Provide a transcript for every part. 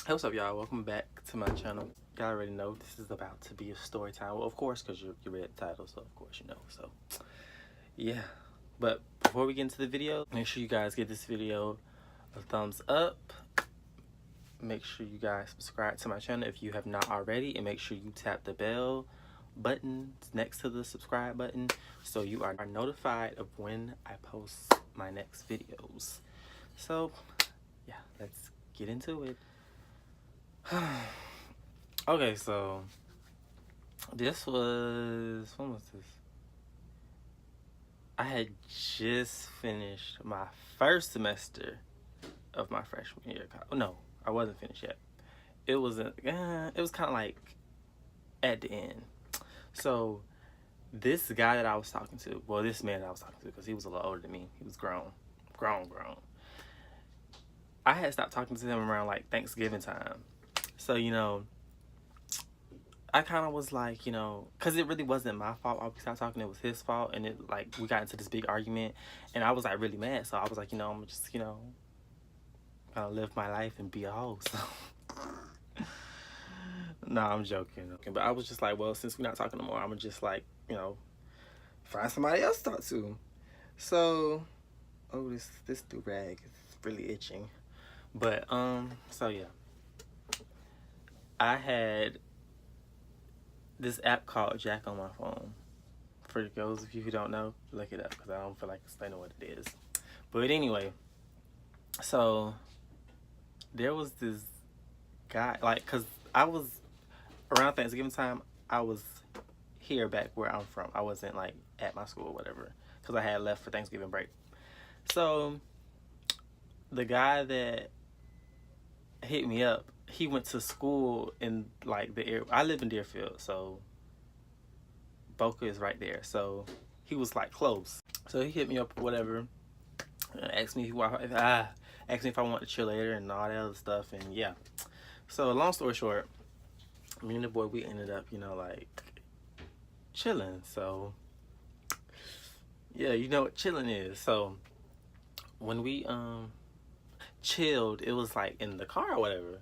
Hey, what's up, y'all? Welcome back to my channel. Y'all already know this is about to be a story time. Well, of course, because you read the title, so of course you know. So, yeah. But before we get into the video, make sure you guys give this video a thumbs up. Make sure you guys subscribe to my channel if you have not already. And make sure you tap the bell button next to the subscribe button so you are notified of when I post my next videos. So, yeah, let's get into it. Okay, so this was, when was this? I had just finished my first semester of my freshman year. No, I wasn't finished yet. It wasn't. It was kind of like at the end. So this guy that I was talking to, well, this man that I was talking to, because he was a little older than me. He was grown. I had stopped talking to him around like Thanksgiving time. So I kind of was like, because it really wasn't my fault. I stopped talking, it was his fault. And it, like, we got into this big argument. And I was, like, really mad. So I was like, I'm just, gonna live my life and be a hoe. So, no, I'm joking. But I was just like, well, since we're not talking no more, I'm gonna just, like, find somebody else to talk to. So, oh, this do-rag is really itching. But, so, yeah. I had this app called Jack on my phone. For those of you who don't know, look it up because I don't feel like explaining what it is. But anyway, so there was this guy, like, because I was around Thanksgiving time, I was here back where I'm from. I wasn't like at my school or whatever because I had left for Thanksgiving break. So the guy that hit me up, he went to school in like the area. I live in Deerfield, so Boca is right there. So he was like close. So he hit me up or whatever, asked me asked me if I want to chill later and all that other stuff, and yeah. So long story short, me and the boy, we ended up, like chilling. So yeah, you know what chilling is. So when we chilled, it was like in the car or whatever.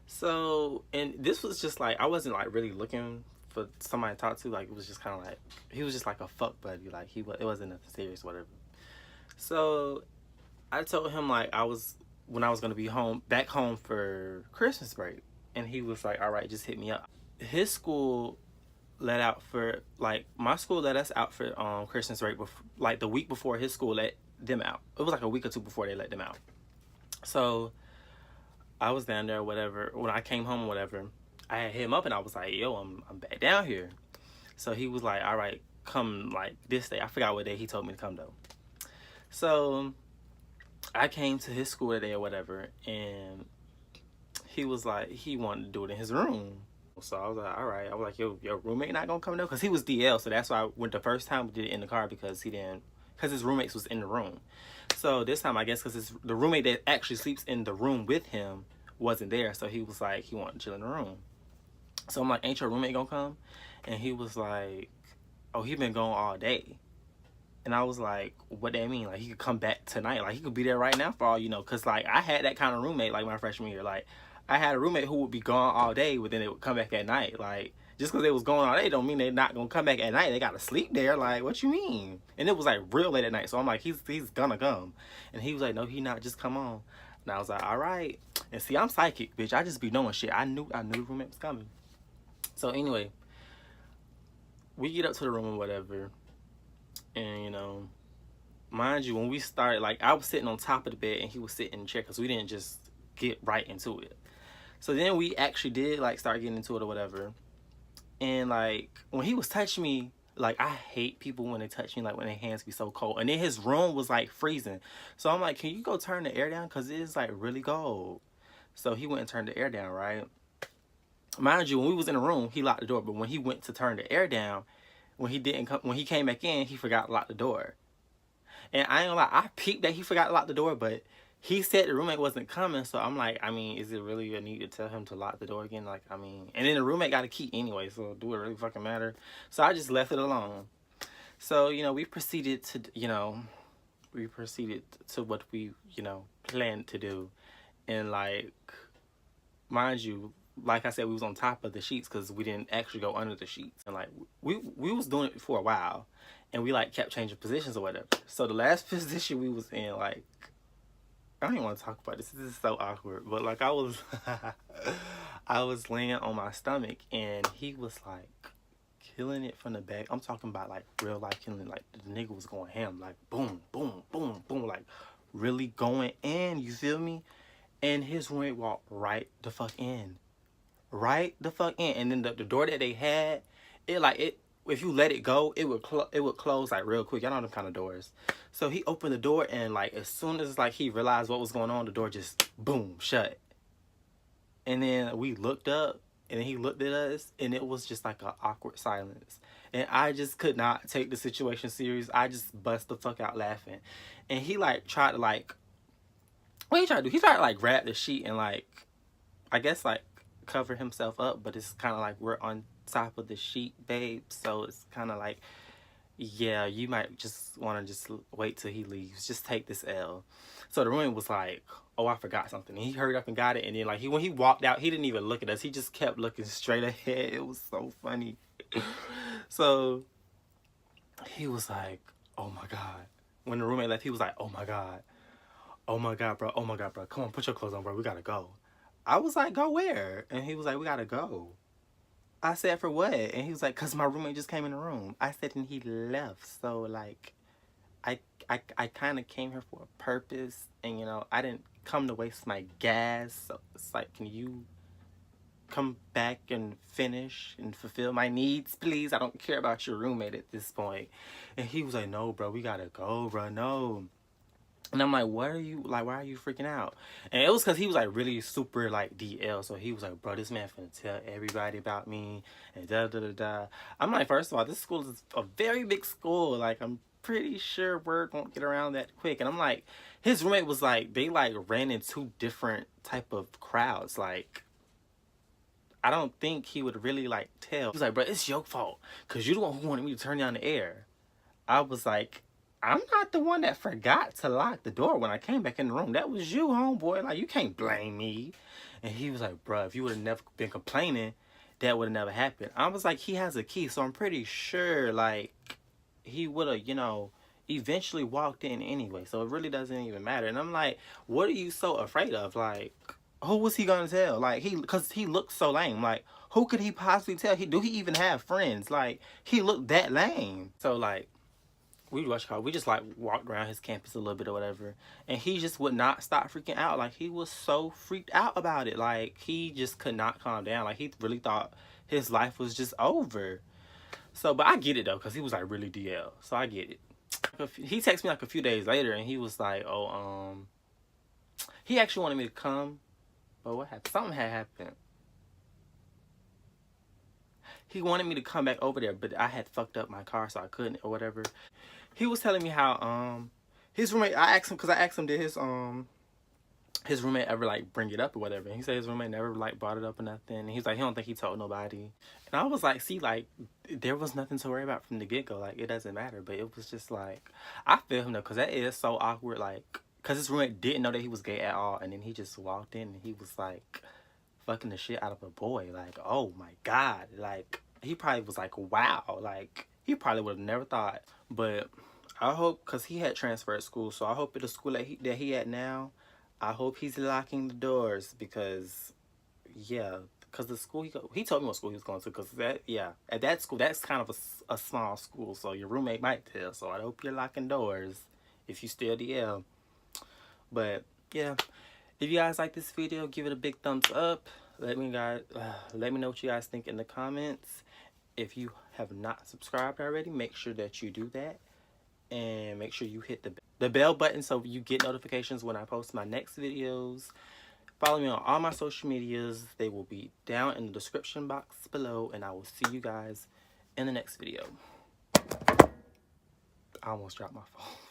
So, and this was just like, I wasn't like really looking for somebody to talk to. Like, it was just kind of like, he was just like a fuck buddy. Like, it wasn't nothing serious or whatever. So I told him like when I was gonna be back home for Christmas break, and he was like, all right, just hit me up. His school let out for, like, my school let us out for Christmas break like the week before his school let them out. It was like a week or two before they let them out. So I was down there, whatever. When I came home, whatever, I had hit him up and I was like, yo, I'm back down here. So he was like, all right, come like this day. I forgot what day he told me to come though. So I came to his school that day or whatever, and he was like, he wanted to do it in his room. So I was like, all right. I was like, yo, your roommate not gonna come though? Because he was DL, so that's why I went the first time we did it in the car, because his roommates was in the room. So this time, I guess, because the roommate that actually sleeps in the room with him wasn't there, so he was like, he wanted to chill in the room. So I'm like, ain't your roommate gonna come? And he was like, oh, he been gone all day. And I was like, what that mean? Like, he could come back tonight. Like, he could be there right now for all you know. Because, like, I had that kind of roommate, like, my freshman year. Like, I had a roommate who would be gone all day, but then they would come back at night. Like, just because they was gone all day don't mean they're not going to come back at night. They got to sleep there. Like, what you mean? And it was, like, real late at night. So I'm like, he's gonna come. And he was like, no, he not. Just come on. And I was like, all right. And see, I'm psychic, bitch. I just be knowing shit. I knew the roommate was coming. So anyway, we get up to the room or whatever. And, mind you, when we started, like, I was sitting on top of the bed and he was sitting in the chair because we didn't just get right into it. So then we actually did, like, start getting into it or whatever. And, like, when he was touching me, like, I hate people when they touch me, like, when their hands be so cold. And then his room was, like, freezing. So I'm like, can you go turn the air down? Because it is, like, really cold. So he went and turned the air down, right? Mind you, when we was in the room, he locked the door. But when he went to turn the air down, when he came back in, he forgot to lock the door. And I ain't gonna lie, I peeped that he forgot to lock the door, but he said the roommate wasn't coming. So I'm like, I mean, is it really a need to tell him to lock the door again? Like, I mean, and then the roommate got a key anyway, so do it really fucking matter? So I just left it alone. So, we proceeded to, what we, planned to do. And, like, mind you, like I said, we was on top of the sheets because we didn't actually go under the sheets. And like we was doing it for a while, and we like kept changing positions or whatever. So the last position we was in, like, I don't even want to talk about this. This is so awkward. But like I was I was laying on my stomach, and he was like killing it from the back. I'm talking about like real life killing. Like the nigga was going ham, like boom, boom, boom, boom, like really going in. You feel me? And his roommate walked right the fuck in. Right the fuck in. And then the door that they had, it if you let it go, it would close like real quick. Y'all know them kind of doors. So he opened the door, and like as soon as like he realized what was going on, the door just boom shut. And then we looked up, and then he looked at us, and it was just like an awkward silence. And I just could not take the situation serious. I just bust the fuck out laughing. And he like tried to like, what he tried to do? He tried to like grab the sheet and like, I guess like cover himself up, but it's kind of like we're on top of the sheet, babe. So it's kind of like, yeah, you might just want to just wait till he leaves. Just take this L. So the roommate was like, oh, I forgot something. And he hurried up and got it. And then like when he walked out, he didn't even look at us. He just kept looking straight ahead. It was so funny. So he was like, oh my God. When the roommate left, he was like, oh my God. Oh my God, bro. Oh my God, bro. Come on, put your clothes on, bro. We gotta go. I was like, go where? And he was like, we gotta go. I said, for what? And he was like, cause my roommate just came in the room. I said, and he left. So like, I kind of came here for a purpose, and you know, I didn't come to waste my gas. So it's like, can you come back and finish and fulfill my needs, please? I don't care about your roommate at this point. And he was like, no, bro, we gotta go, bro, no. And I'm like, what are you, like, why are you freaking out? And it was because he was, like, really super, like, DL. So he was like, bro, this man finna tell everybody about me and da-da-da-da. I'm like, first of all, this school is a very big school. Like, I'm pretty sure word won't get around that quick. And I'm like, his roommate was like, they, like, ran in two different type of crowds. Like, I don't think he would really, like, tell. He was like, bro, it's your fault because you're the one who wanted me to turn down the air. I was like, I'm not the one that forgot to lock the door when I came back in the room. That was you, homeboy. Like, you can't blame me. And he was like, bruh, if you would have never been complaining, that would have never happened. I was like, he has a key, so I'm pretty sure, like, he would have, you know, eventually walked in anyway. So it really doesn't even matter. And I'm like, what are you so afraid of? Like, who was he gonna tell? Like, because he looked so lame. Like, who could he possibly tell? Do he even have friends? Like, he looked that lame. So, like, we just like walked around his campus a little bit or whatever, and he just would not stop freaking out. Like, he was so freaked out about it. Like, he just could not calm down. Like, he really thought his life was just over. So, but I get it though, because he was like really DL, so I get it. He texted me like a few days later, and he was like, oh, he actually wanted me to come, but what happened? Something had happened. He wanted me to come back over there, but I had fucked up my car, so I couldn't or whatever. He was telling me how his roommate, I asked him did his roommate ever like bring it up or whatever, and he said his roommate never like brought it up or nothing. And he's like, he don't think he told nobody. And I was like, see, like, there was nothing to worry about from the get-go. Like, it doesn't matter. But it was just like, I feel him though, because that is so awkward. Like, because his roommate didn't know that he was gay at all, and then he just walked in and he was like fucking the shit out of a boy. Like, oh my God. Like, he probably was like, wow. Like, he probably would have never thought. But I hope, because he had transferred school, so I hope at the school that he at now, I hope he's locking the doors, because, yeah, because the school, he told me what school he was going to, because that, yeah, at that school, that's kind of a small school, so your roommate might tell, so I hope you're locking doors if you still DL. But, yeah, if you guys like this video, give it a big thumbs up. Let me know what you guys think in the comments. If you have not subscribed already, make sure that you do that. And make sure you hit the bell button so you get notifications when I post my next videos. Follow me on all my social medias. They will be down in the description box below. And I will see you guys in the next video. I almost dropped my phone.